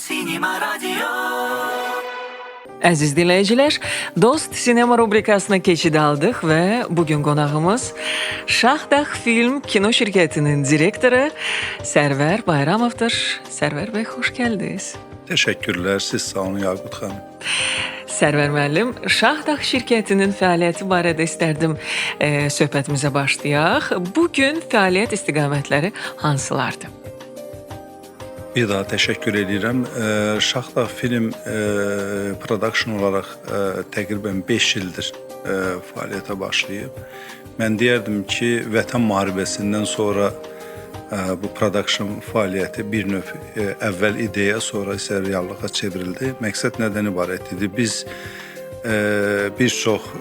Sinema Radyo. Əziz dinləyicilər, Dost Sinema rubrikasına keçid aldıq və bugün qonağımız Şahdağ Film Kino Şirkətinin direktoru Sərvər Bayramovdur. Sərvər bəy, xoş gəldiniz. Təşəkkürlər, siz sağ olun Yaqut xanım. Sərvər müəllim, Şahdağ şirkətinin fəaliyyəti barədə istərdim söhbətimizə başlayaq. Bugün fəaliyyət istiqamətləri hansılardır? Bir daha təşəkkür edirəm. Şahdağ Film Production olaraq təqribən 5 ildir fəaliyyətə başlayıb. Mən deyərdim ki, Vətən müharibəsindən sonra bu production fəaliyyəti bir növ əvvəl ideya, sonra isə reallığa çevrildi. Məqsəd nədən ibarət idi? Biz bir çox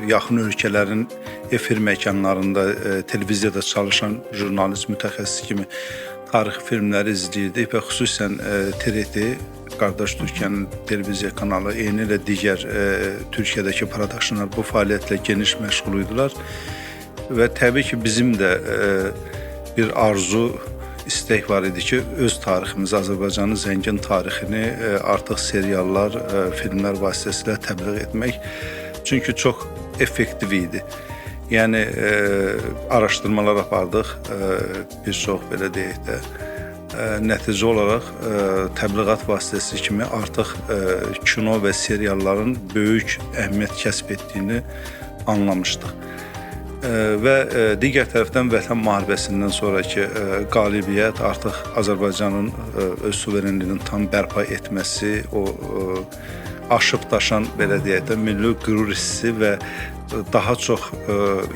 yaxın ölkələrin efir məkanlarında, televiziyada çalışan jurnalist mütəxəssis kimi tarixi filmləri izləyirdik və xüsusən TRT, qardaş Türkiyənin televiziya kanalı, eyni ilə digər Türkiyədəki produksionlar bu fəaliyyətlə geniş məşğul idilər və təbii ki, bizim də bir arzu, istək var idi ki, öz tariximizi, Azərbaycanın zəngin tarixini artıq seriallar, filmlər vasitəsilə təbliğ etmək, çünki çox effektiv idi. Yəni araşdırmalar apardıq, bir çox belə deyək də, nəticə olaraq təbliğat vasitəsi kimi artıq kino və serialların böyük əhəmiyyət kəsb etdiyini anlamışdıq. Və digər tərəfdən Vətən müharibəsindən sonraki qalibiyyət artıq Azərbaycanın öz suverenliyini tam bərpa etməsi, o aşıb daşan belə deyək də milli qürur hissi və daha çox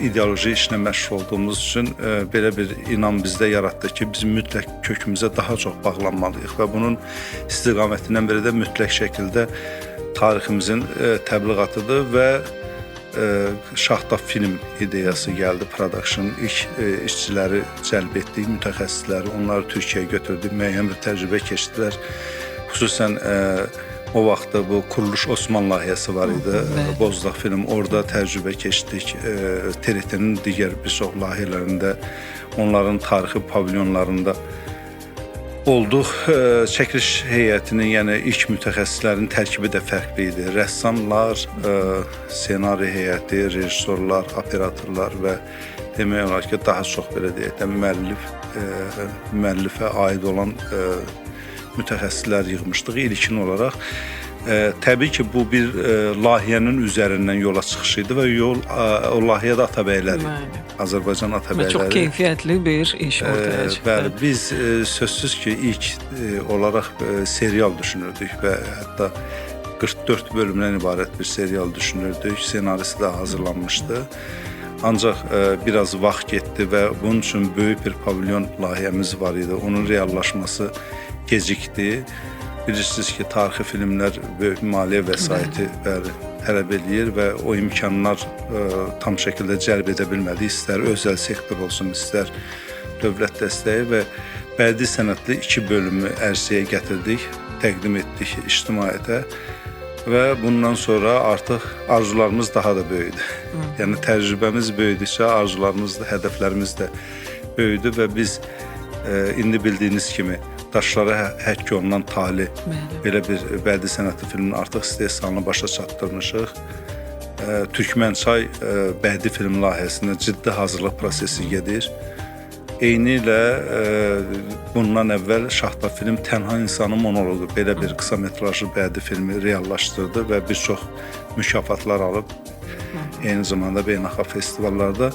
ideoloji işlə məşğul olduğumuz üçün belə bir inam bizdə yaratdı ki, biz mütləq kökümüzə daha çox bağlanmalıyıq və bunun istiqamətindən biri də mütləq şəkildə tariximizin təbliğatıdır və Şahdağ Film ideyası gəldi, production. İlk işçiləri cəlb etdik, mütəxəssisləri, onları Türkiyəyə götürdük, müəyyən bir təcrübə keçdilər. Xüsusən o vaxtda bu Quruluş Osman layihəsi var idi, Bozdağ film, orada təcrübə keçdik. TRT-nin digər bir çox layihələrində, onların tarixi pavilyonlarında olduq. Çəkiliş heyətinin, yəni ilk mütəxəssislərin tərkibi də fərqli idi. Rəssamlar, ssenari heyəti, rejissorlar, operatorlar və demək olar ki, daha çox belə deyək də müəllifə aid olan mütəxəssislər yığmışdıq ilkin olaraq. Təbii ki, bu bir layihənin üzərindən yola çıxış idi və o layihədə Atabəylər, Azərbaycan Atabəyləri. Çox keyfiyyətli bir iş ortaya çıxdı. Bəli, biz sözsüz ki, ilk olaraq serial düşünürdük və hətta 44 bölümdən ibarət bir serial düşünürdük. Senarisi də hazırlanmışdı. Ancaq biraz vaxt getdi və bunun üçün böyük bir pavilyon layihəmiz var idi. Onun reallaşması gecikdi. Bilirsiniz ki, tarixi filmlər böyük maliyyə vəsaiti tələb edir və o imkanlar tam şəkildə cəlb edə bilmədi. İstər özəl sektor olsun, istər dövlət dəstəyi və bədii sənətli 2 bölümü ərsəyə gətirdik, təqdim etdik ictimaiyyətə və bundan sonra artıq arzularımız daha da böyüdü. Yəni təcrübəmiz böyüdükcə arzularımız da, hədəflərimiz də böyüdü və biz indi bildiyiniz kimi Daşlara həkk olunan Tali, belə bir bədii sənətli filmin artıq istehsalını başa çatdırmışıq. Türkmənçay bədii film layihəsində ciddi hazırlıq prosesi gedir. Eyni ilə bundan əvvəl Şahdağ Film Tənha İnsanın monoloqu, belə bir qısa metrajlı bədii filmi reallaşdırdı və bir çox mükafatlar alıb, eyni zamanda beynəlxalq festivallarda.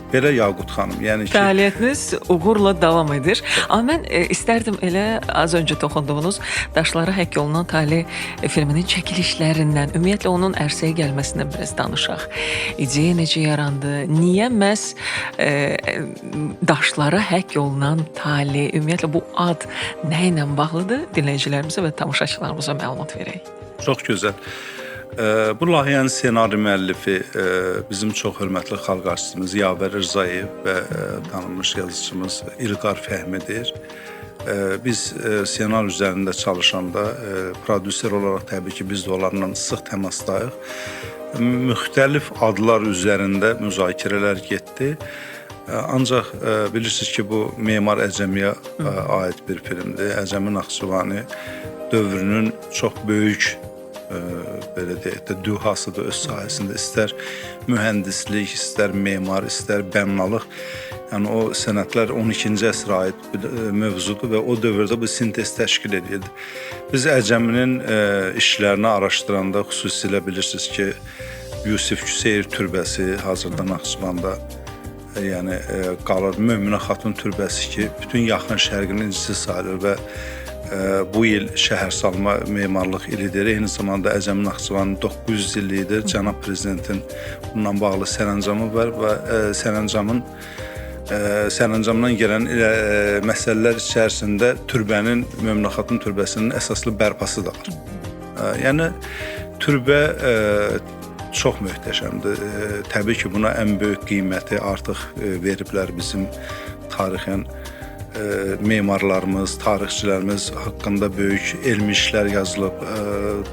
Belə Yaqut xanım, yəni ki... Fəaliyyətiniz uğurla davam edir. Amma mən istərdim elə az öncə toxunduğunuz Daşlara həkk olunan Tali filminin çəkilişlərindən, ümumiyyətlə onun ərsəyə gəlməsindən biraz danışaq. İdeya necə yarandı? Niyə məhz Daşlara həkk olunan Tali, ümumiyyətlə bu ad nə ilə bağlıdır? Dinləyicilərimizə və tamaşaçılarımıza məlumat verək. Çox gözəl. Bu layihənin ssenari müəllifi bizim çox hörmətli xalq artistimiz Yavər Rzayev və tanınmış yazıcımız İlqar Fəhmidir. Biz ssenari üzərində çalışanda prodüser olaraq təbii ki, biz də onlarla sıx təmasdayıq. Müxtəlif adlar üzərində müzakirələr getdi. Ancaq bilirsiniz ki, bu Memar Əcəmiyə aid bir filmdir. Əcəmi Naxçıvani dövrünün çox böyük belə deyək də dühasıdır öz sahəsində. İstər mühəndislik, istər memar, istər bənnalıq. Yəni o sənətlər 12-ci əsrə aid bir mövzudur və o dövrdə bu sintez təşkil edirdi. Biz Əcəminin işlərini araşdıranda xüsusilə bilirsiniz ki, Yusif Küseyir türbəsi hazırda Naxçıvanda qalır. Möminə Xatun türbəsi ki, bütün yaxın şərqin incisi sayılır və bu il şəhərsalma memarlıq ilidir. Eyni zamanda Əcəmi Naxçıvanın 900 illiyidir. Cənab Prezidentin bununla bağlı sərəncamı var və sərəncamdan gələn məsələlər içərisində türbənin, Möminə Xatun türbəsinin əsaslı bərpası da var. Yəni türbə çox möhtəşəmdir. Təbii ki, buna ən böyük qiyməti artıq veriblər bizim tarixən memarlarımız, tarixçilərimiz haqqında böyük elmi işlər yazılıb,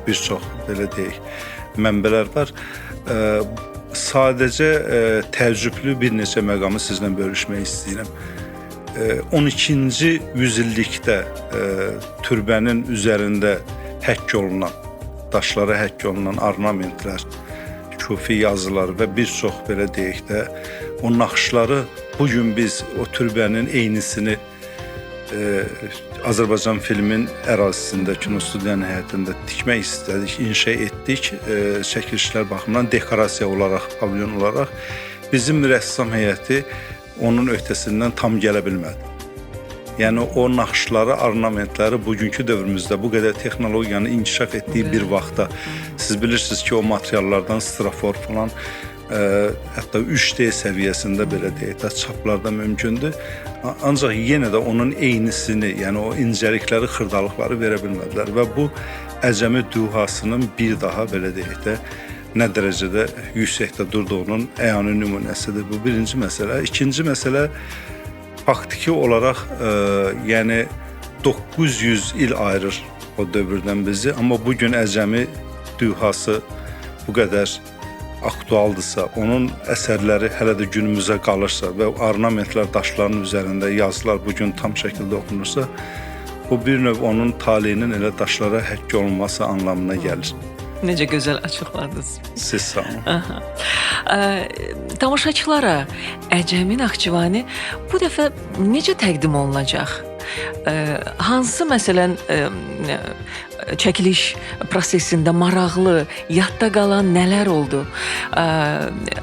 bir çox belə deyək mənbələr var. Sadəcə təəccüblü bir neçə məqamı sizlə bölüşmək istəyirəm. 12-ci yüzillikdə türbənin üzərində həkk olunan, daşlara həkk olunan ornamentlər, küfi yazılar və bir çox belə deyək də o naxışları bugün biz o türbənin eynisini Azərbaycan filmin ərazisində, kinostudiyanın həyətində tikmək istədik, inşa etdik. Çəkilişlər baxımından dekorasiya olaraq, pavilyon olaraq bizim rəssam heyəti onun öhdəsindən tam gələ bilmədi. Yəni o naxışları, ornamentləri bugünkü dövrümüzdə bu qədər texnologiyanın inkişaf etdiyi bir vaxtda siz bilirsiniz ki, o materiallardan strafor falan hətta 3D səviyyəsində belə deyək də çaplarda mümkündür. Ancaq yenə də onun eynisini, yəni o incəlikləri, xırdalıqları verə bilmədilər və bu Əcəmi dühasının bir daha belə deyək də nə dərəcədə yüksəkdə durduğunun əyani nümunəsidir. Bu birinci məsələ. İkinci məsələ faktiki olaraq yəni 900 il ayırır o dövrdən bizi, amma bugün Əcəmi dühası bu qədər aktualdırsa, onun əsərləri hələ də günümüzə qalırsa və ornamentlər daşların üzərində yazılar bugün tam şəkildə oxunursa, bu bir növ onun taleyinin elə daşlara həkk olunması anlamına gəlir. Necə gözəl açıqladınız. Siz sağ olun. Tamaşaçılara Əcəmi Naxçıvani bu dəfə necə təqdim olunacaq? Hansı məsələn çəkiliş prosesində maraqlı, yadda qalan nələr oldu?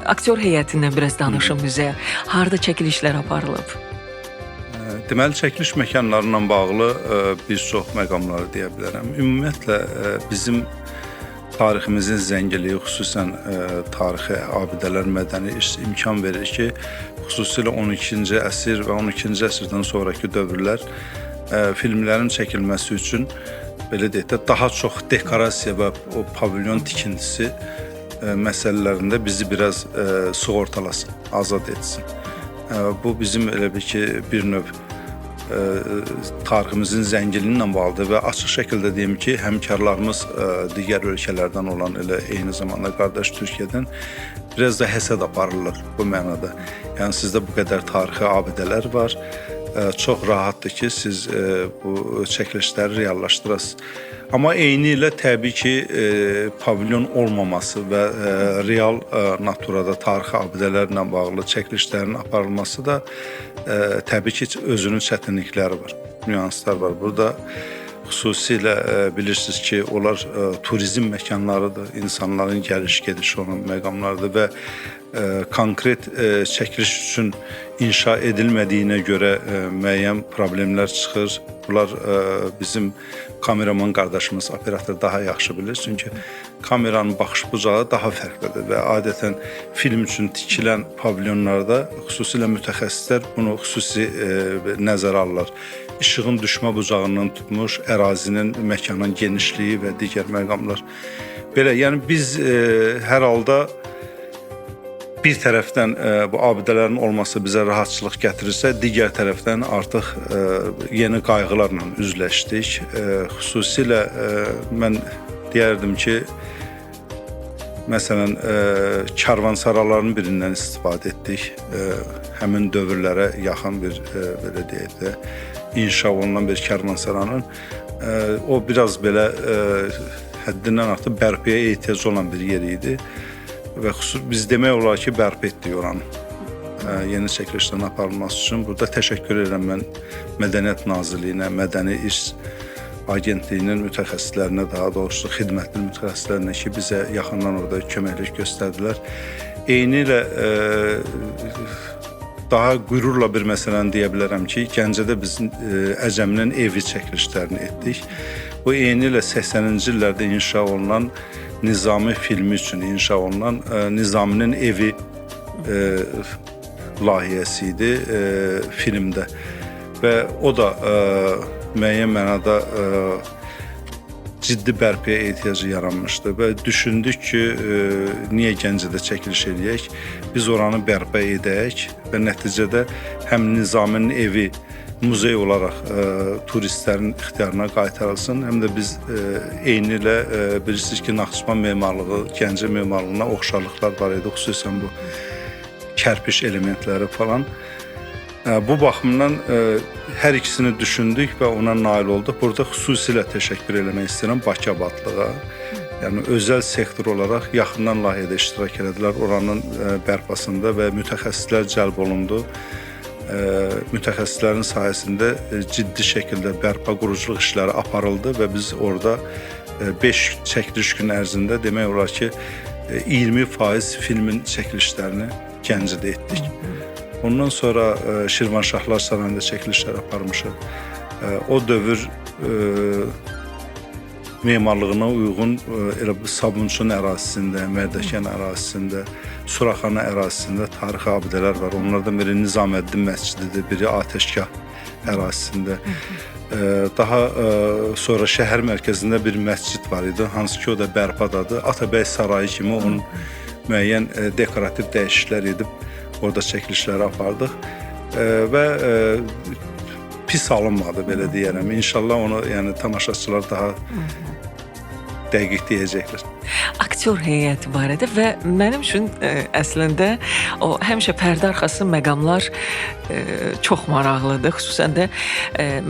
Aktyor heyətindən biraz danışın bizə. Harda çəkilişlər aparılıb? Deməli, çəkiliş məkanlarla bağlı bir çox məqamları deyə bilərəm. Ümumiyyətlə bizim tariximizin zəngiliyi, xüsusən tarixi abidələr, mədəni imkan verir ki, xüsusilə 12-ci əsr və 12-ci əsrdən sonraki dövrlər filmlərin çəkilməsi üçün belə deyək də daha çox dekorasiya və o pavilyon tikintisi məsələlərində bizi biraz sığortalasın, azad etsin. Bu bizim elə bir ki, bir növ tariximizin zənginliyi ilə bağlıdır və açıq şəkildə deyim ki, həmkarlarımız digər ölkələrdən olan elə eyni zamanda qardaş Türkiyədən biraz da həsəd aparırlar bu mənada. Yəni sizdə bu qədər tarixi abidələr var. Çox rahatdır ki, siz bu çəkilişləri reallaşdırasınız. Amma eyni ilə təbii ki, pavilyon olmaması və real naturada tarixi abidələrlə bağlı çəkilişlərin aparılması da təbii ki, özünün çətinlikləri var, nüanslar var. Burada xüsusilə bilirsiniz ki, onlar turizm məkanlarıdır, insanların gəliş-gediş olan məqamlardır və konkret çəkiliş üçün inşa edilmədiyinə görə müəyyən problemlər çıxır. Bunlar bizim kameraman qardaşımız, operator daha yaxşı bilir. Çünki kameranın baxış bucağı daha fərqlidir və adətən film üçün tikilən pavilyonlarda xüsusilə mütəxəssislər bunu xüsusi nəzərə alırlar. İşığın düşmə bucağından tutmuş, ərazinin, məkanın genişliyi və digər məqamlar. Belə, yəni biz hər halda bir tərəfdən bu abidələrin olması bizə rahatçılıq gətirirsə, digər tərəfdən artıq yeni qayğılarla üzləşdik. Xüsusilə mən deyərdim ki, Məsələn, karvansaraların birindən istifadə etdik. Həmin dövrlərə yaxın bir belə deyək də inşa olunan bir karvansaranın o biraz belə həddindən artıq bərpaya ehtiyac olan bir yer idi və biz demək olar ki, bərpa etdik oranı. Yeni çəkilişlərin aparılması üçün burada təşəkkür edirəm mən Mədəniyyət Nazirliyinə, Mədəni İrs Agentliyinin mütəxəssislərinə, daha doğrusu xidmətli mütəxəssislərinə ki, bizə yaxından orada köməklik göstərdilər. Eynilə daha qürurla bir məsələni deyə bilərəm ki, Gəncədə biz Əcəminin evi çəkilişlərini etdik. Bu eynilə 80-ci illərdə inşa olunan Nizami filmi üçün inşa olunan Nizaminin evi layihəsi idi filmdə və o da müəyyən mənada ciddi bərpaya ehtiyacı yaranmışdı və düşündük ki, niyə Gəncədə çəkiliş eləyək, biz oranı bərpa edək və nəticədə həm Nizaminin evi muzey olaraq turistlərin ixtiyarına qaytarılsın, həm də biz eynilə bilirsiniz ki, Naxçıvan memarlığı, Gəncə memarlığına oxşarlıqlar var idi, xüsusən bu kərpiş elementləri falan. Bu baxımdan hər ikisini düşündük və ona nail olduq. Burada xüsusilə təşəkkür eləmək istəyirəm Bakı Abadlığa. Yəni özəl sektor olaraq yaxından layihədə iştirak etdilər. Oranın bərpasında və mütəxəssislər cəlb olundu. Mütəxəssislərin sayəsində ciddi şəkildə bərpa quruculuq işləri aparıldı və biz orada 5 çəkiliş gün ərzində demək olar ki 20% filmin çəkilişlərini Gəncədə etdik. Ondan sonra Şirvanşahlar Sarayında çəkilişlər aparmışıq. O dövr memarlığına uyğun elə bu Sabunçu ərazisində, Mərdəkan ərazisində, Suraxana ərazisində tarixi abidələr var. Onlardan biri Nizaməddin məscididir, biri Atəşgah ərazisində. Daha sonra şəhər mərkəzində bir məscid var idi, hansı ki o da bərpadadır. Atabəy Sarayı kimi onun müəyyən dekorativ dəyişikliklər edib orada çəkilişləri apardıq və pis alınmadı, belə deyərəm. İnşallah onu yəni tamaşaçılar daha dəqiq deyəcəklər. Aktyor heyəti var idi və mənim üçün əslində o həmişə pərdə arxası məqamlar çox maraqlıdır. Xüsusən də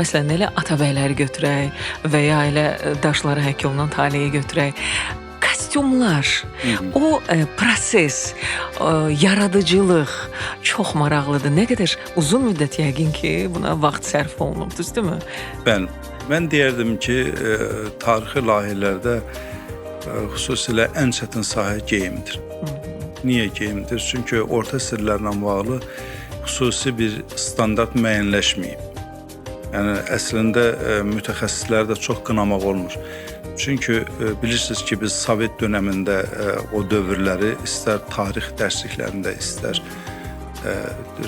məsələn elə Atabəyləri götürək və ya elə Daşları həkk olunan Taleyi götürək. Kostyumlar, o proses, yaradıcılıq çox maraqlıdır. Nə qədər uzun müddət yəqin ki, buna vaxt sərf olunub, düzdürmü? Bəli. Mən deyərdim ki, tarixi layihələrdə xüsusilə ən çətin sahə geyimdir. Niyə geyimdir? Çünki orta əsrlərlə bağlı xüsusi bir standart müəyyənləşməyib. Yəni əslində mütəxəssislərdə çox qınamaq olmur. Çünki bilirsiniz ki, biz Sovet dönəmində o dövrləri istər tarix dərsliklərində, istər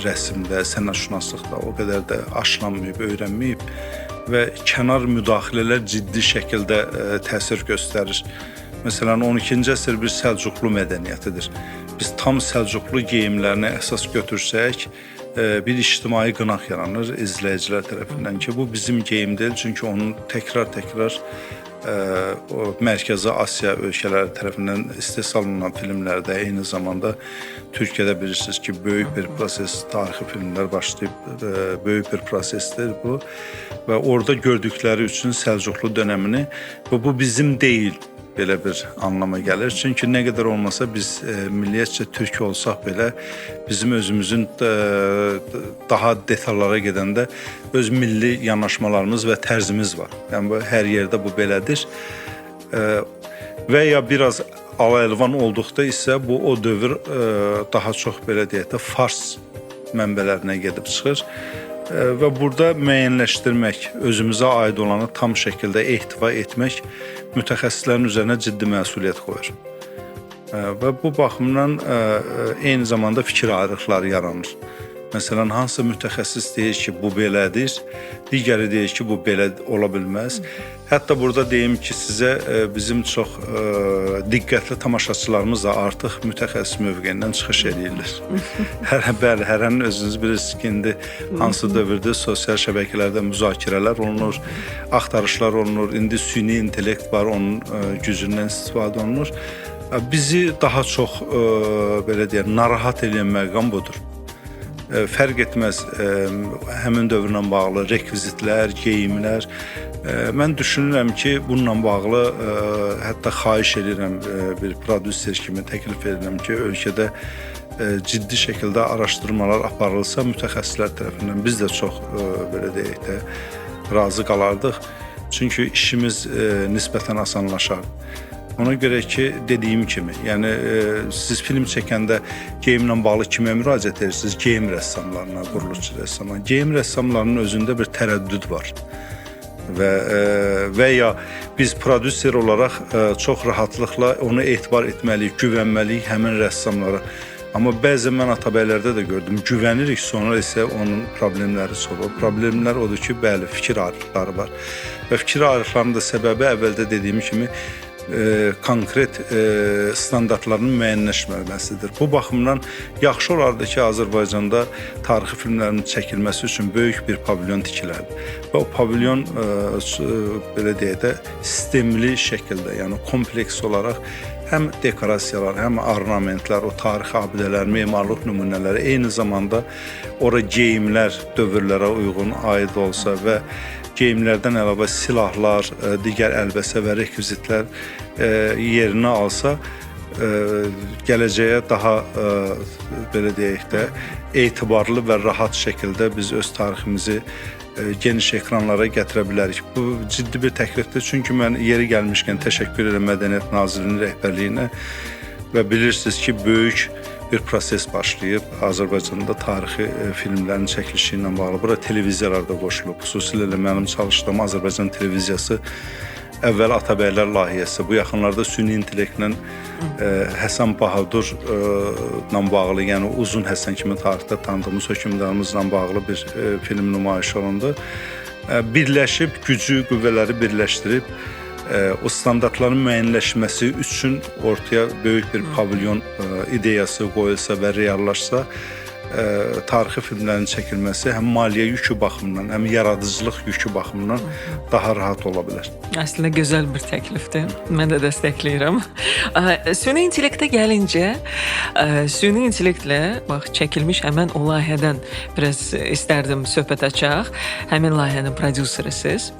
rəsmdə, sənətşünaslıqda o qədər də aşılanmayıb, öyrənməyib və kənar müdaxilələr ciddi şəkildə təsir göstərir. Məsələn, 12-ci əsr bir Səlcuqlu mədəniyyətidir. Biz tam Səlcuqlu geyimlərini əsas götürsək, bir ictimai qınaq yaranır izləyicilər tərəfindən ki, bu bizim geyim deyil, çünki onun təkrar o Mərkəzi Asiya ölkələri tərəfindən istehsal olunan filmlərdə eyni zamanda Türkiyədə bilirsiniz ki, böyük bir proses, tarixi filmlər başlayıb, böyük bir prosesdir bu və orada gördükləri üçün Səlcuqlu dönəmini və bu bizim deyil belə bir anlama gəlir. Çünki nə qədər olmasa biz milliyyətcə türk olsaq belə bizim özümüzün daha detallara gedəndə öz milli yanaşmalarımız və tərzimiz var. Yəni bu hər yerdə bu belədir. Və ya biraz ala-əlvan olduqda isə bu o dövr daha çox belə deyək də fars mənbələrinə gedib çıxır. Və burada müəyyənləşdirmək, özümüzə aid olanı tam şəkildə ehtiva etmək mütəxəssislərin üzərinə ciddi məsuliyyət qoyur. Və bu baxımdan eyni zamanda fikir ayrılıqları yaranır. Məsələn, hansı mütəxəssis deyir ki, bu belədir, digəri deyir ki, bu belə ola bilməz. Hətta burada deyim ki, sizə bizim çox diqqətli tamaşaçılarımız da artıq mütəxəssis mövqeyindən çıxış edirlər. Bəli, hərənin özünüz bilirsiniz ki, indi hansı dövrdə sosial şəbəkələrdə müzakirələr olunur, axtarışlar olunur, indi süni intellekt var, onun gücündən istifadə olunur. Bizi daha çox belə deyək, narahat edən məqam budur. Fərq etməz həmin dövrlə bağlı rekvizitlər, geyimlər. Mən düşünürəm ki, bununla bağlı hətta xahiş edirəm bir prodüser kimi təklif edirəm ki, ölkədə ciddi şəkildə araşdırmalar aparılsa mütəxəssislər tərəfindən biz də çox belə deyək də razı qalardıq. Çünki işimiz nisbətən asanlaşar. Ona görə ki, dediyim kimi, yəni siz film çəkəndə geyimlə bağlı kimə müraciət edirsiniz? Geyim rəssamlarına, quruluşçu rəssamlarına. Geyim rəssamlarının özündə bir tərəddüd var. Və ya biz prodüser olaraq çox rahatlıqla onu etibar etməliyik, güvənməliyik həmin rəssamlara. Amma bəzən mən Atabəylərdə də gördüm, güvənirik, sonra isə onun problemləri olur. Problemlər odur ki, bəli, fikir ayrılıqları var. Və fikir ayrılıqlarının da səbəbi əvvəldə dediyim kimi konkret standartların müəyyənləşməməsidir. Bu baxımdan yaxşı olardı ki, Azərbaycanda tarixi filmlərin çəkilməsi üçün böyük bir pavilyon tikilərdi. Və o pavilyon belə deyək də sistemli şəkildə, yəni kompleks olaraq həm dekorasiyalar, həm ornamentlər, o tarixi abidələr, memarlıq nümunələri, eyni zamanda ora geyimlər dövrlərə uyğun aid olsa və geyimlərdən əlavə silahlar, digər əlbəsə və rekvizitlər yerinə alsa, gələcəyə daha belə deyək də etibarlı və rahat şəkildə biz öz tariximizi geniş ekranlara gətirə bilərik. Bu ciddi bir təklifdir. Çünki mən yeri gəlmişkən təşəkkür edirəm Mədəniyyət Nazirliyinin rəhbərliyinə və bilirsiniz ki, böyük bir proses başlayıb Azərbaycanda tarixi filmlərin çəkilişi ilə bağlı. Bura televiziyalar da qoşulub. Xüsusilə də mənim çalışdığım Azərbaycan televiziyası əvvəl Atabəylər layihəsi, bu yaxınlarda süni intellektlə Həsən Bahadurla bağlı, yəni Uzun Həsən kimi tarixdə tanıdığımız hökmdarımızla bağlı bir film nümayiş olundu. Birləşib, gücü, qüvvələri birləşdirib o standartların müəyyənləşməsi üçün ortaya böyük bir pavilyon ideyası qoyulsa və reallaşsa, tarixi filmlərin çəkilməsi həm maliyyə yükü baxımından, həm yaradıcılıq yükü baxımından daha rahat ola bilər. Əslində gözəl bir təklifdir. Mən də dəstəkləyirəm. Süni intellektə gəlincə, süni intellektlə bax çəkilmiş həmin o layihədən biraz istərdim söhbət açaq. Həmin layihənin prodüserisiz.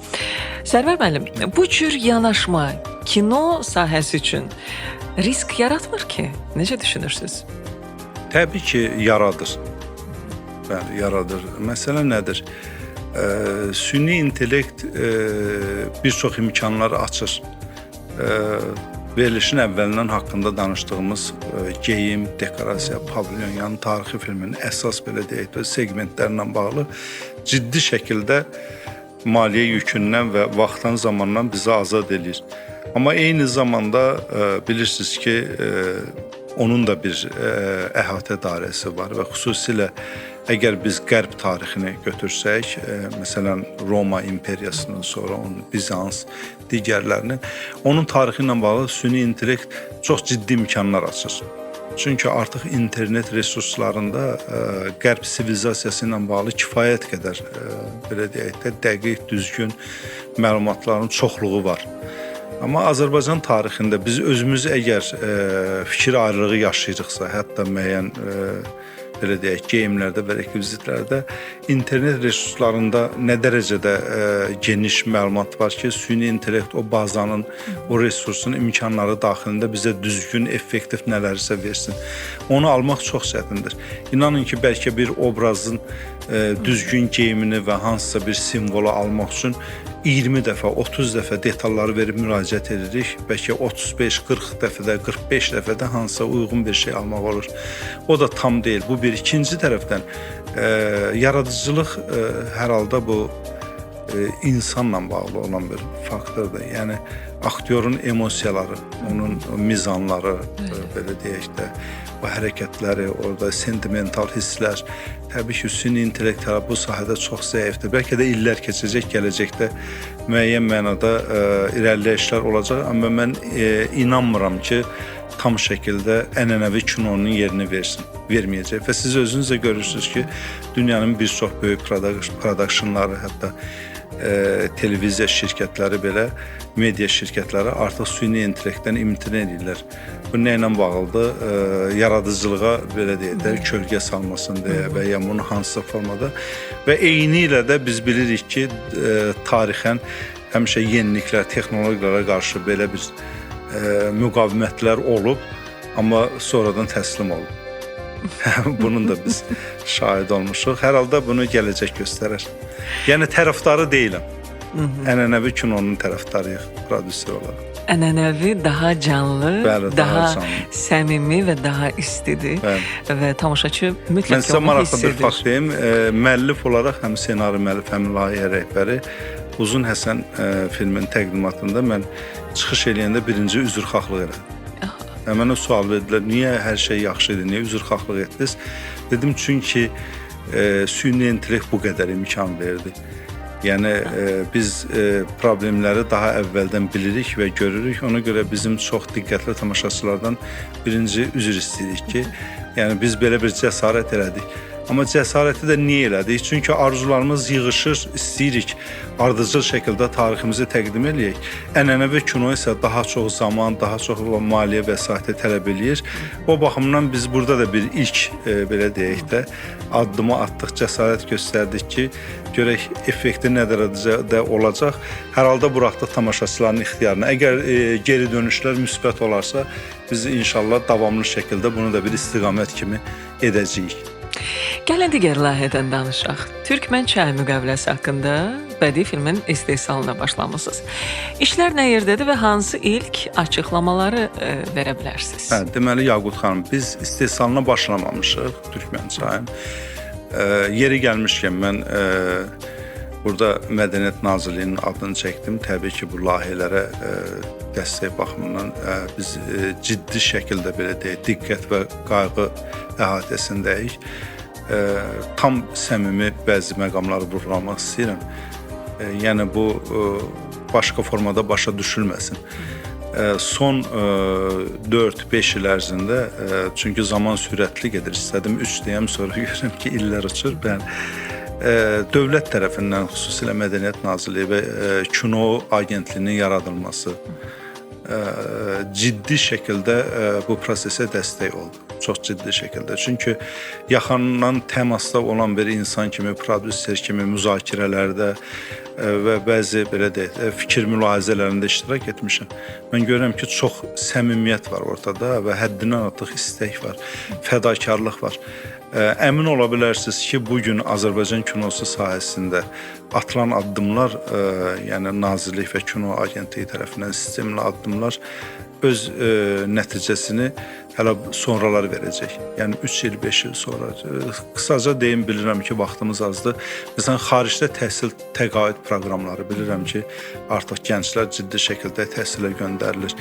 Sərvər müəllim, bu cür yanaşma kino sahəsi üçün risk yaratmır ki? Necə düşünürsünüz? Təbii ki, yaradır. Bəli, yaradır. Məsələ nədir? Süni intellekt bir çox imkanlar açır. Verilişin əvvəlindən haqqında danışdığımız geyim, dekorasiya, pavilyon, yəni tarixi filmin əsas belə deyək də segmentlərlə bağlı ciddi şəkildə maliyyə yükündən və vaxtdan zamandan bizi azad edir. Amma eyni zamanda bilirsiniz ki, onun da bir əhatə dairəsi var və xüsusilə əgər biz Qərb tarixini götürsək, məsələn Roma imperiyasından sonra onun Bizans, digərlərinin, onun tarixi ilə bağlı süni intellekt çox ciddi imkanlar açır. Çünki artıq internet resurslarında Qərb sivilizasiyası ilə bağlı kifayət qədər belə deyək də dəqiq, düzgün məlumatların çoxluğu var. Amma Azərbaycan tarixində biz özümüz əgər fikir ayrılığı yaşayırıqsa, hətta müəyyən belə deyək, geyimlərdə və rekvizitlərdə internet resurslarında nə dərəcədə geniş məlumat var ki, süni intellekt o bazanın, o resursun imkanları daxilində bizə düzgün, effektiv nələrsə versin. Onu almaq çox çətindir. İnanın ki, bəlkə bir obrazın düzgün geyimini və hansısa bir simvolu almaq üçün 20 dəfə, 30 dəfə detalları verib müraciət edirik. Bəlkə 35-40 dəfədə, 45 dəfədə hansısa uyğun bir şey almaq olur. O da tam deyil. Bu bir. İkinci tərəfdən yaradıcılıq hər halda bu insanla bağlı olan bir faktordur. Yəni aktyorun emosiyaları, onun mizanları, belə deyək də, bu hərəkətləri, orada sentimental hisslər, təbii ki, süni intellekt bu sahədə çox zəifdir. Bəlkə də illər keçəcək, gələcəkdə müəyyən mənada irəliləyişlər olacaq, amma mən inanmıram ki, tam şəkildə ənənəvi kinonun yerini verməyəcək. Və siz özünüz də görürsünüz ki, dünyanın bir çox böyük prodakşınları, hətta televiziya şirkətləri belə, media şirkətləri artıq süni intellektdən imtina edirlər. Bu nə ilə bağlıdır? Yaradıcılığa belə deyək də kölgə salmasın deyə və ya bunu hansısa formada və eyni ilə də biz bilirik ki, tarixən həmişə yeniliklər, texnologiyalara qarşı belə bir müqavimətlər olub, amma sonradan təslim olub. Bunun da biz şahid olmuşuq. Hər halda bunu gələcək göstərər. Yəni tərəfdarı deyiləm. Ənənəvi kinonun tərəfdarıyıq prodüser olaraq. Ənənəvi daha canlı, Bəli, daha canlı. səmimi və daha istidir. Bəli. Və tamaşaçı mütləq Mən sizə onu hiss maraqlı bir edir. fakt deyim. Müəllif olaraq həm ssenari müəllif, həm layihə rəhbəri Uzun Həsən filmin təqdimatında mən çıxış eləyəndə birinci üzrxahlıq elədim. Mənə sual verdilər, niyə hər şey yaxşı idi, niyə üzrxahlıq etdiniz? Dedim, çünki süni intellekt bu qədər imkan verdi. Yəni biz problemləri daha əvvəldən bilirik və görürük. Ona görə bizim çox diqqətli tamaşaçılardan birinci üzr istəyirik ki, yəni biz belə bir cəsarət elədik. Amma cəsarəti də niyə elədik? Çünki arzularımız yığışır, istəyirik ardıcıl şəkildə tariximizi təqdim eləyək. Ənənəvi kino isə daha çox zaman, daha çox maliyyə vəsaiti tələb eləyir. O baxımdan biz burada da bir ilk belə deyək də addımı atdıq, cəsarət göstərdik ki, görək effekti nə dərəcədə olacaq. Hər halda buraxdıq tamaşaçıların ixtiyarına. Əgər geri dönüşlər müsbət olarsa, biz inşallah davamlı şəkildə bunu da bir istiqamət kimi edəcəyik. Gəlin digər layihədən danışaq. Türkmən çay müqaviləsi haqqında bədii filmin istehsalına başlamısınız. İşlər nə yerdədir və hansı ilk açıqlamaları verə bilərsiniz? Hə, deməli Yaqut xanım, biz istehsalına başlamamışıq Türkmən çayın. Yeri gəlmişkən mən burada Mədəniyyət Nazirliyinin adını çəkdim. Təbii ki, bu layihələrə dəstək baxımından biz ciddi şəkildə belə deyək, diqqət və qayğı əhatəsindəyik. Tam səmimi bəzi məqamları vurğulamaq istəyirəm. Yəni bu başqa formada başa düşülməsin. Son 4-5 il ərzində, çünki zaman sürətli gedir, istədim 3 deyəm, sonra görürəm ki, illər uçur. Dövlət tərəfindən, xüsusilə Mədəniyyət Nazirliyi və Kino Agentliyinin yaradılması ciddi şəkildə bu prosesə dəstək oldu. Çox ciddi şəkildə. Çünki yaxından təmasda olan bir insan kimi, prodüser kimi müzakirələrdə və bəzi belə deyək, fikir mülahizələrində iştirak etmişəm. Mən görürəm ki, çox səmimiyyət var ortada və həddindən artıq istək var, fədakarlıq var. Əmin ola bilərsiniz ki, bugün Azərbaycan kinosu sahəsində atılan addımlar, yəni Nazirlik və Kino Agentliyi tərəfindən sistemli addımlar öz nəticəsini hələ sonralar verəcək. Yəni 3 il, 5 il sonra. Qısaca deyim, bilirəm ki, vaxtımız azdır. Məsələn, xaricdə təhsil təqaüd proqramları bilirəm ki, artıq gənclər ciddi şəkildə təhsilə göndərilir.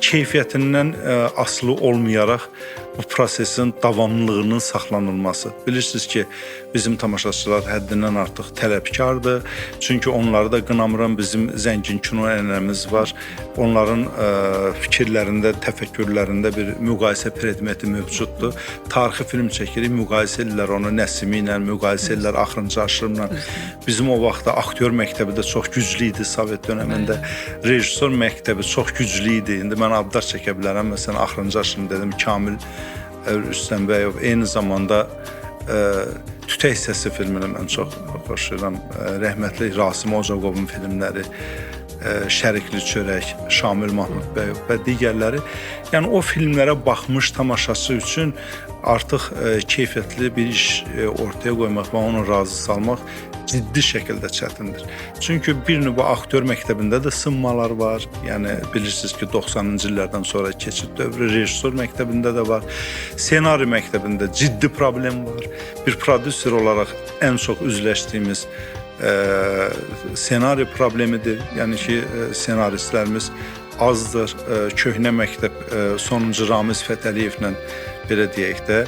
Keyfiyyətindən asılı olmayaraq bu prosesin davamlılığının saxlanılması. Bilirsiniz ki, bizim tamaşaçılar həddindən artıq tələbkardır. Çünki onları da qınamıram, bizim zəngin kino ənənəmiz var. Onların fikirlərində, təfəkkürlərində bir müqayisə predmeti mövcuddur. Tarixi film çəkirik, müqayisə edirlər onu Nəsimi ilə, müqayisə edirlər Axırıncı Aşırımla. Bizim o vaxtda aktyor məktəbi də çox güclü idi Sovet dönəmində. Rejissor məktəbi çox güclü idi. İndi mən adlar çəkə bilərəm. Məsələn, Axırıncı Aşırım dedim, Kamil Rüstəmbəyov. Eyni zamanda Tütək Səsi filmini mən çox xoşlayıram. Rəhmətli Rasim Ocaqovun filmləri, Şərikli Çörək, Şamil Mahmudbəyov və digərləri. Yəni o filmlərə baxmış tamaşaçı üçün artıq keyfiyyətli bir iş ortaya qoymaq və onu razı salmaq ciddi şəkildə çətindir. Çünki bir növ aktyor məktəbində də sınmalar var. Yəni bilirsiniz ki, 90-cı illərdən sonra keçid dövrü rejissor məktəbində də var. Ssenari məktəbində ciddi problem var. Bir prodüser olaraq ən çox üzləşdiyimiz ssenari problemidir. Yəni ki, ssenaristlərimiz azdır. Köhnə məktəb sonuncu Ramiz Fətəliyevlə belə deyək də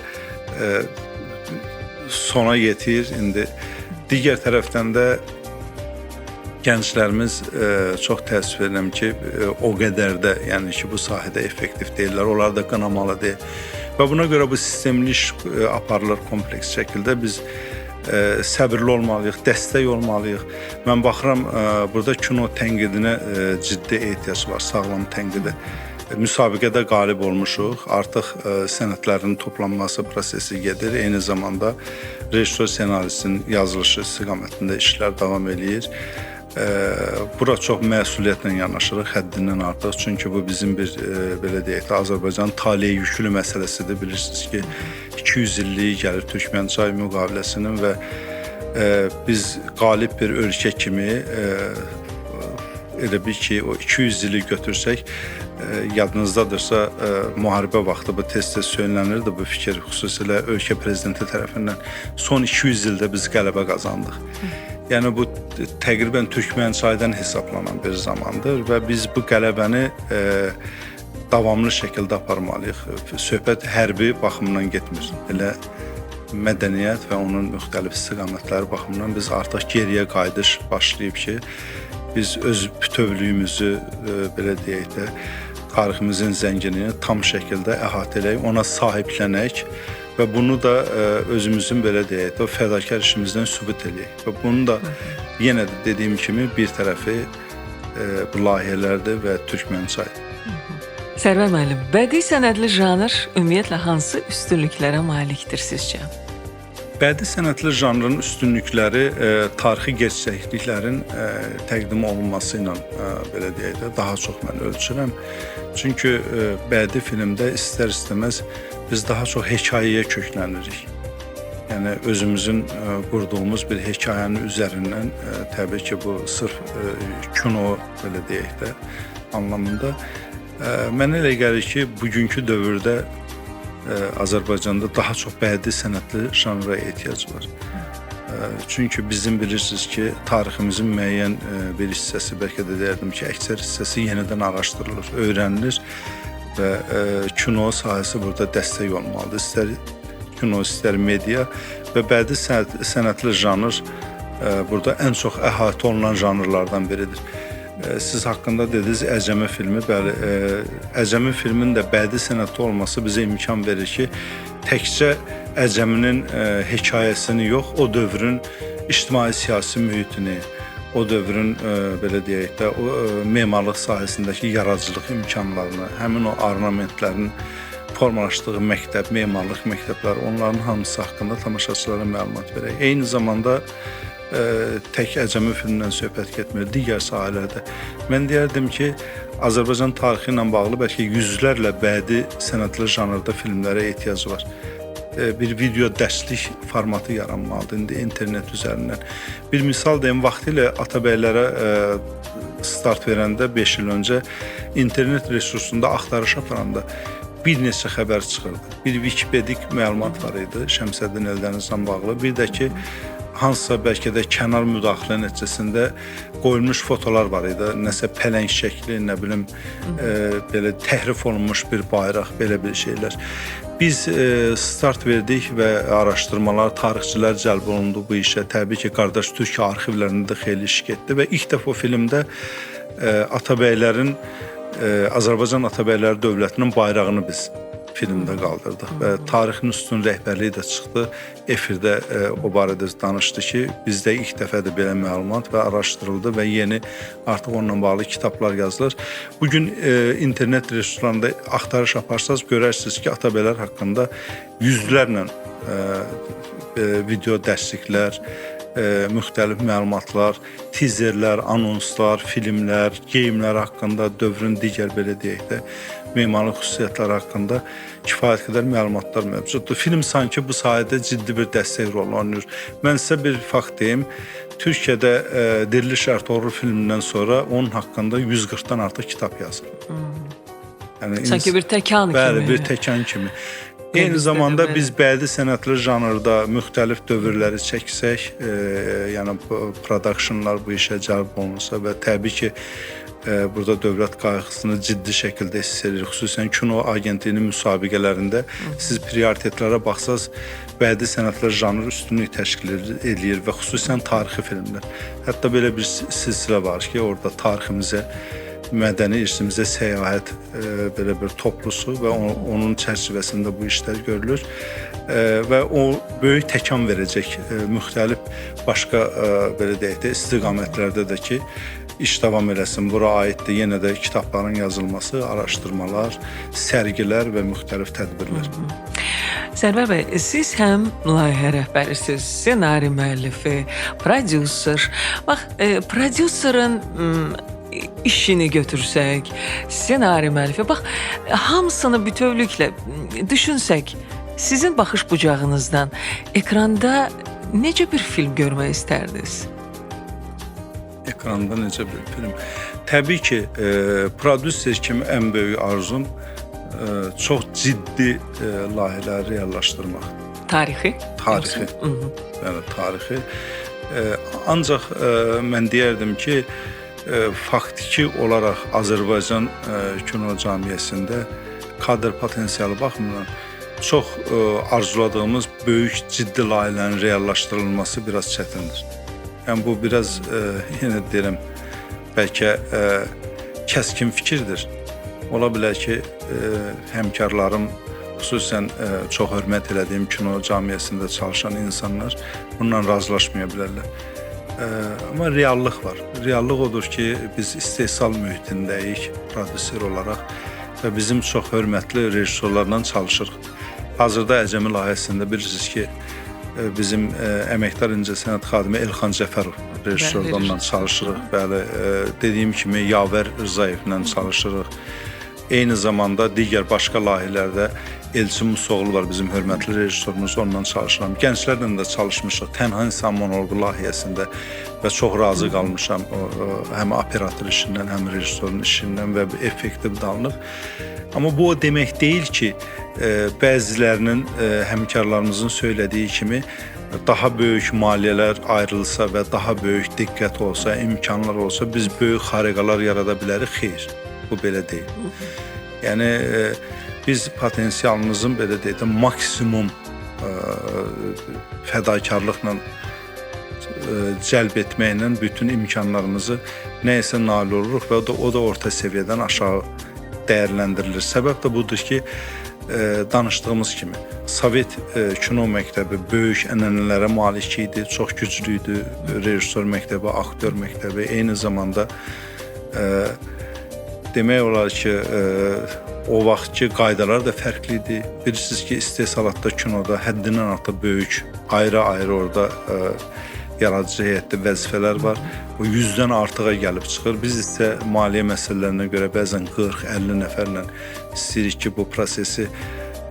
sona yetir. İndi digər tərəfdən də gənclərimiz çox təəssüf edirəm ki, o qədər də yəni ki, bu sahədə effektiv deyirlər. Onlar da qınamalı deyil. Və buna görə bu sistemli iş aparılır kompleks şəkildə. Biz səbirli olmalıyıq, dəstək olmalıyıq. Mən baxıram, burada kino tənqidinə ciddi ehtiyac var, sağlam tənqidə. Müsabiqədə qalib olmuşuq, artıq sənədlərin toplanması prosesi gedir. Eyni zamanda rejissor ssenaristin yazılışı istiqamətində işlər davam eləyir. Bura çox məsuliyyətlə yanaşırıq, həddindən artıq. Çünki bu bizim bir, belə deyək də, Azərbaycan taleyə yüklü məsələsidir. Bilirsiniz ki, 200 illik gəlir Türkmənçay müqaviləsinin və biz qalib bir ölkə kimi elə bil ki, o 200 ili götürsək, yadınızdadırsa, müharibə vaxtı bu tez-tez söylənirdi bu fikir, xüsusilə ölkə prezidenti tərəfindən. Son 200 ildə biz qələbə qazandıq. Yəni bu təqribən Türkmənçaydan hesablanan bir zamandır və biz bu qələbəni davamlı şəkildə aparmalıyıq. Söhbət hərbi baxımdan getmir. Elə mədəniyyət və onun müxtəlif istiqamətləri baxımından biz artıq geriyə qayıdış başlayıb ki, biz öz bütövlüyümüzü, belə deyək də, tariximizin zənginliyini tam şəkildə əhatə edək, ona sahiblənək və bunu da özümüzün, belə deyək də, o fədakar işimizdən sübut edək. Və bunu da yenə də dediyim kimi bir tərəfi bu layihələrdir və Türkmənçay. Sərvər müəllim, bədii sənədli janr ümumiyyətlə hansı üstünlüklərə malikdir sizcə? Bədii sənədli janrın üstünlükləri tarixi gerçəkliklərin təqdim olunması ilə, belə deyək də, daha çox mən ölçürəm. Çünki bədii filmdə istər-istəməz biz daha çox hekayəyə köklənirik. Yəni özümüzün qurduğumuz bir hekayənin üzərindən, təbii ki, bu sırf kino, belə deyək də, anlamında. Mənə elə gəlir ki, bugünkü dövrdə Azərbaycanda daha çox bədii sənədli janra ehtiyac var. Çünki bizim bilirsiniz ki, tariximizin müəyyən bir hissəsi, bəlkə də deyərdim ki, əksər hissəsi yenidən araşdırılır, öyrənilir və kino sahəsi burada dəstək olmalıdır. İstər kino, istər media və bədii sənədli janr burada ən çox əhatə olunan janrlardan biridir. Siz haqqında dediniz Əcəmi filmi, bəli, Əcəmi filmin də bədii sənədli olması bizə imkan verir ki, təkcə Əcəminin hekayəsini yox, o dövrün ictimai-siyasi mühitini, o dövrün, belə deyək də, o memarlıq sahəsindəki yaradıcılıq imkanlarını, həmin o ornamentlərin formalaşdığı məktəb, memarlıq məktəbləri, onların hamısı haqqında tamaşaçılara məlumat verək. Eyni zamanda tək Əcəmi filmindən söhbət getmir, digər sahələrdə. Mən deyərdim ki, Azərbaycan tarixi ilə bağlı bəlkə yüzlərlə bədii sənədli janrda filmlərə ehtiyac var. Bir video dərslik formatı yaranmalıdır indi internet üzərindən. Bir misal deyim, vaxtilə Atabəylərə start verəndə 5 il öncə internet resursunda axtarış aparanda bir neçə xəbər çıxırdı. Bir Wikipedik məlumat var idi Şəmsəddin Eldənizlə bağlı. Bir də ki, hansısa bəlkə də kənar müdaxilə nəticəsində qoyulmuş fotolar var idi. Nəsə pələng şəkli, nə bilim, belə təhrif olunmuş bir bayraq, belə bir şeylər. Biz start verdik və araşdırmalar, tarixçilər cəlb olundu bu işə. Təbii ki, qardaş Türkiyə arxivlərində də xeyli iş getdi və ilk dəfə o filmdə Atabəylərin, Azərbaycan Atabəyləri dövlətinin bayrağını biz filmdə qaldırdıq və tarixin üstün rəhbərliyi də çıxdı. Efirdə o barədə danışdı ki, bizdə ilk dəfədir belə məlumat və araşdırıldı və yeni artıq onunla bağlı kitablar yazılır. Bugün internet resurslarında axtarış aparsanız görərsiniz ki, Atabəylər haqqında yüzlərlə video dərsliklər, müxtəlif məlumatlar, tizerlər, anonslar, filmlər, geyimlər haqqında, dövrün digər, belə deyək də, memarlıq xüsusiyyətləri haqqında kifayət qədər məlumatlar mövcuddur. Film sanki bu sahədə ciddi bir dəstək rolu oynayır. Mən sizə bir fakt deyim. Türkiyədə Diriliş Ertuğrul filmindən sonra onun haqqında 140-dan artıq kitab yazılıb. Yəni, sanki bir təkan kimi. Bəli, bir təkan kimi. Eyni zamanda biz bədii sənədli janrda müxtəlif dövrləri çəksək, yəni productionlar bu işə cəlb olunsa və təbii ki, burada dövlət qayğısını ciddi şəkildə hiss edirik. Xüsusən kino agentliyinin müsabiqələrində siz prioritetlərə baxsaz, bədii sənədlər janr üstünlük təşkil edir və xüsusən tarixi filmlər. Hətta belə bir silsilə var ki, orada tariximizə mədəni irsimizə səyahət belə bir toplusu və onun çərçivəsində bu işlər görülür. Və o böyük təkan verəcək müxtəlif başqa belə deyək də istiqamətlərdə də ki, iş davam eləsin. Bura aiddir yenə də kitabların yazılması, araşdırmalar, sərgilər və müxtəlif tədbirlər. Sərvər bəy, siz həm layihə rəhbərisiz, ssenari müəllifi, prodüser. Bax, prodüserin işini götürsək, ssenari müəllifi, bax, hamısını bütövlüklə düşünsək, sizin baxış bucağınızdan ekranda necə bir film görmək istərdiniz? Ekranda necə bir film? Təbii ki, prodüser kimi ən böyük arzum çox ciddi layihələri reallaşdırmaq. Tarixi? Tarixi. Yəni tarixi. Ancaq mən deyərdim ki, faktiki olaraq Azərbaycan kino cəmiyyətində kadr potensialı baxımından çox arzuladığımız böyük ciddi layihələrin reallaşdırılması biraz çətindir. Yəni bu biraz yenə deyirəm, bəlkə kəskin fikirdir. Ola bilər ki, həmkarlarım, xüsusən çox hörmət elədiyim kino cəmiyyətində çalışan insanlar bununla razılaşmaya bilərlər. Amma reallıq var. Reallıq odur ki, biz istehsal mühitindəyik prodüser olaraq və bizim çox hörmətli rejissorlarla çalışırıq. Hazırda Əcəmi layihəsində bilirsiniz ki, bizim əməkdar incəsənət xadimi Elxan Cəfərov rejissorlarla çalışırıq. Bəli, dediyim kimi Yavər Rızayevlə çalışırıq. Eyni zamanda digər başqa layihələrdə Elçin Musoğlu var, bizim hörmətli rejissorumuz, onunla çalışıram. Gənclərlə də çalışmışıq. Tənha İnsan monoloqu layihəsində və çox razı qalmışam həm operator işindən, həm rejissorun işindən və effektiv dalınıb. Amma bu o demək deyil ki, bəzilərinin həmkarlarımızın söylədiyi kimi daha böyük maliyyələr ayrılsa və daha böyük diqqət olsa, imkanlar olsa biz böyük xariqələr yarada bilərik. Xeyr, bu belə deyil. Yəni biz potensialımızın belə deyək də maksimum fədakarlıqla cəlb etməklə bütün imkanlarımızı nəyəsə nail oluruq və o da orta səviyyədən aşağı dəyərləndirilir. Səbəb də budur ki, danışdığımız kimi Sovet kino məktəbi böyük ənənələrə malik idi, çox güclü idi. Rejissor məktəbi, aktyor məktəbi, eyni zamanda demək olar ki, o vaxtki qaydalar da fərqli idi. Bilirsiniz ki, istehsalatda kinoda həddindən artıq böyük, ayrı-ayrı orada yaradıcı heyətdə vəzifələr var. O 100-dən artığa gəlib çıxır. Biz isə maliyyə məsələlərinə görə bəzən 40-50 nəfərlə istəyirik ki, bu prosesi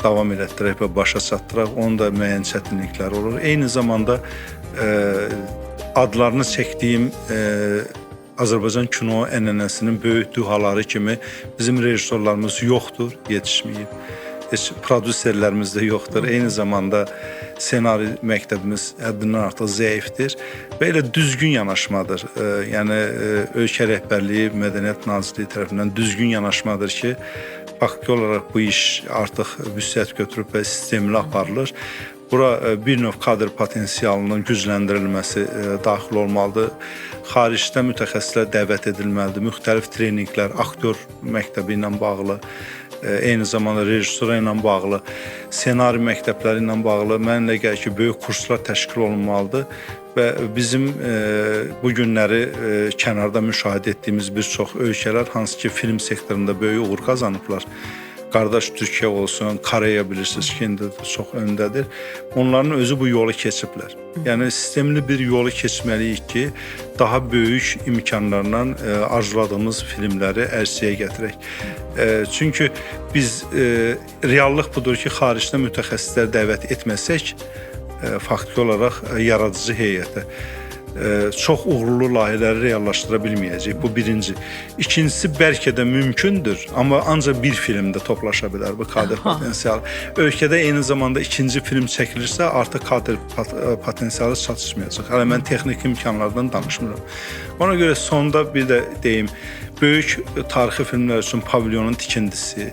davam elətdirək və başa çatdıraq. Onun da müəyyən çətinlikləri olur. Eyni zamanda adlarını çəkdiyim Azərbaycan kino ənənəsinin böyük dühaları kimi bizim rejissorlarımız yoxdur, yetişməyib. Heç prodüserlərimiz də yoxdur. Eyni zamanda ssenari məktəbimiz həddindən artıq zəifdir və elə düzgün yanaşmadır. Yəni ölkə rəhbərliyi, Mədəniyyət Nazirliyi tərəfindən düzgün yanaşmadır ki, faktiki olaraq bu iş artıq vüsət götürüb və sistemli aparılır. Bura bir növ kadr potensialının gücləndirilməsi daxil olmalıdır. Xaricdə mütəxəssislər dəvət edilməlidir. Müxtəlif treninqlər, aktyor məktəbi ilə bağlı, eyni zamanda rejissura ilə bağlı, ssenari məktəbləri ilə bağlı mənə gəlir ki, böyük kurslar təşkil olunmalıdır və bizim bu günləri kənarda müşahidə etdiyimiz bir çox ölkələr, hansı ki, film sektorunda böyük uğur qazanıblar. Qardaş Türkiyə olsun, Koreya bilirsiniz ki, indi çox öndədir. Onların özü bu yolu keçiblər. Yəni sistemli bir yolu keçməliyik ki, daha böyük imkanlarla arzuladığımız filmləri ərsəyə gətirək. Çünki biz reallıq budur ki, xaricdə mütəxəssislər dəvət etməsək, faktiki olaraq yaradıcı heyətə çox uğurlu layihələri reallaşdıra bilməyəcək. Bu birinci. İkincisi, bəlkə də mümkündür, amma ancaq bir filmdə toplaşa bilər bu kadr potensialı. Ölkədə eyni zamanda ikinci film çəkilirsə, artıq kadr potensialı çatışmayacaq. Hələ mən texniki imkanlardan danışmıram. Ona görə sonda bir də deyim, böyük tarixi filmlər üçün pavilyonun tikintisi,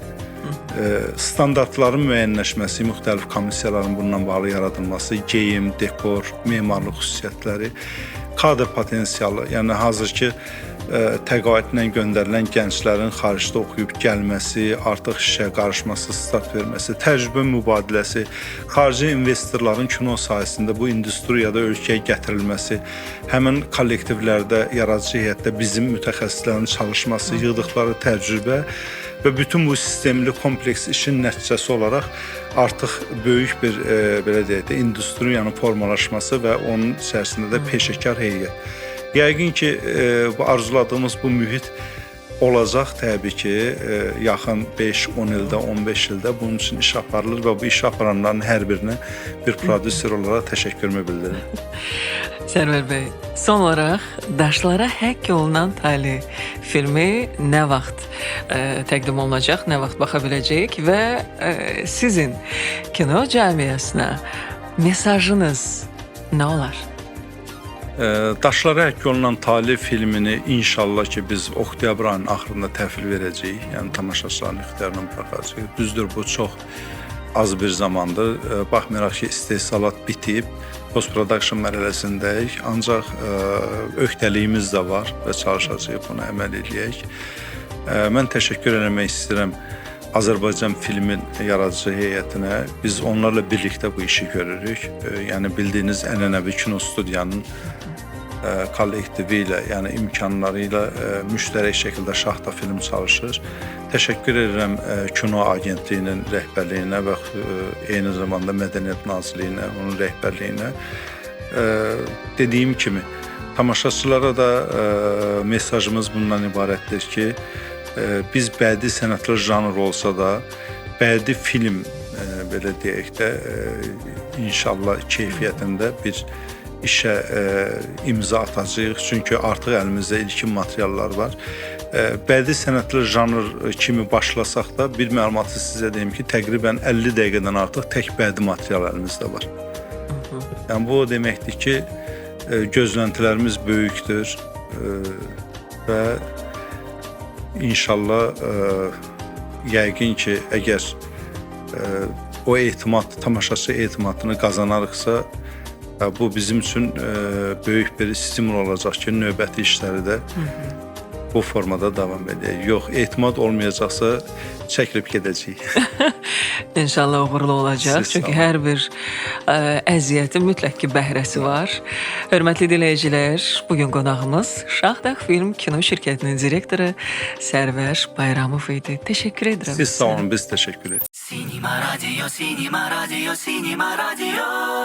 standartların müəyyənləşməsi, müxtəlif komissiyaların bununla bağlı yaradılması, geyim, dekor, memarlıq xüsusiyyətləri, kadr potensialı, yəni hazır ki, təqaüdlə göndərilən gənclərin xaricdə oxuyub gəlməsi, artıq işə qarışması, start verməsi, təcrübə mübadiləsi, xarici investorların kino sahəsində bu industriyada ölkəyə gətirilməsi, həmin kollektivlərdə, yaradıcı heyətdə bizim mütəxəssislərin çalışması, yığdıqları təcrübə və bütün bu sistemli kompleks işin nəticəsi olaraq artıq böyük bir belə deyək də industriyanın formalaşması və onun içərisində də peşəkar heyət. Yəqin ki, bu arzuladığımız bu mühit olacaq təbii ki, yaxın 5-10 ildə, 15 ildə bunun üçün iş aparılır və bu iş aparanların hər birinə bir prodüser olaraq təşəkkürümü bildirirəm. Sərvər bəy, son olaraq Daşlara həkk olunan tali filmi nə vaxt təqdim olunacaq, nə vaxt baxa biləcəyik və sizin kino cəmiyyəsinə mesajınız nə olar? Daşlara həkk olunan tali filmini inşallah ki biz oktyabr ayının axırında təhvil verəcəyik. Yəni tamaşaçıların ixtiyarına buraxacağıq. Düzdür, bu çox az bir zamandır. Baxmayaraq ki istehsalat bitib, post-production mərhələsindəyik. Ancaq öhdəliyimiz də var və çalışacağıq buna əməl edək. Mən təşəkkür etmək istəyirəm Azərbaycan filmin yaradıcı heyətinə. Biz onlarla birlikdə bu işi görürük. Yəni bildiyiniz ənənəvi kino studiyanın kollektivi ilə, yəni imkanları ilə müştərək şəkildə Şaxta film çalışır. Təşəkkür edirəm Kino Agentliyinin rəhbərliyinə və eyni zamanda Mədəniyyət Nazirliyinə, onun rəhbərliyinə. Dediyim kimi, tamaşaçılara da mesajımız bundan ibarətdir ki, biz bədii sənətlər janr olsa da, bədii film belə deyək də inşallah keyfiyyətində bir işə imza atacağıq. Çünki artıq əlimizdə ilkin materiallar var. Bədii sənətlər janr kimi başlasaq da bir məlumatı sizə deyim ki, təqribən 50 dəqiqədən artıq tək bədii material əlimizdə var. Yəni bu o deməkdir ki, gözləntilərimiz böyükdür və İnşallah yəqin ki, əgər o etimad, tamaşaçı etimadını qazanarıqsa, bu bizim üçün böyük bir stimul olacaq ki, növbəti işləri də bu formada davam edək. Yox, etimad olmayacaqsa çəkilib gedəcəyik. İnşallah uğurlu olacaq. Çünki hər bir əziyyətin mütləq ki bəhrəsi var. Hörmətli dinləyicilər, bugün qonağımız Şaxta Film Kino Şirkətinin direktoru Sərvər Bayramov idi. Təşəkkür edirəm. Siz sağ olun, biz təşəkkür edirik. Cinema Radio, Cinema Radio, Cinema Radio.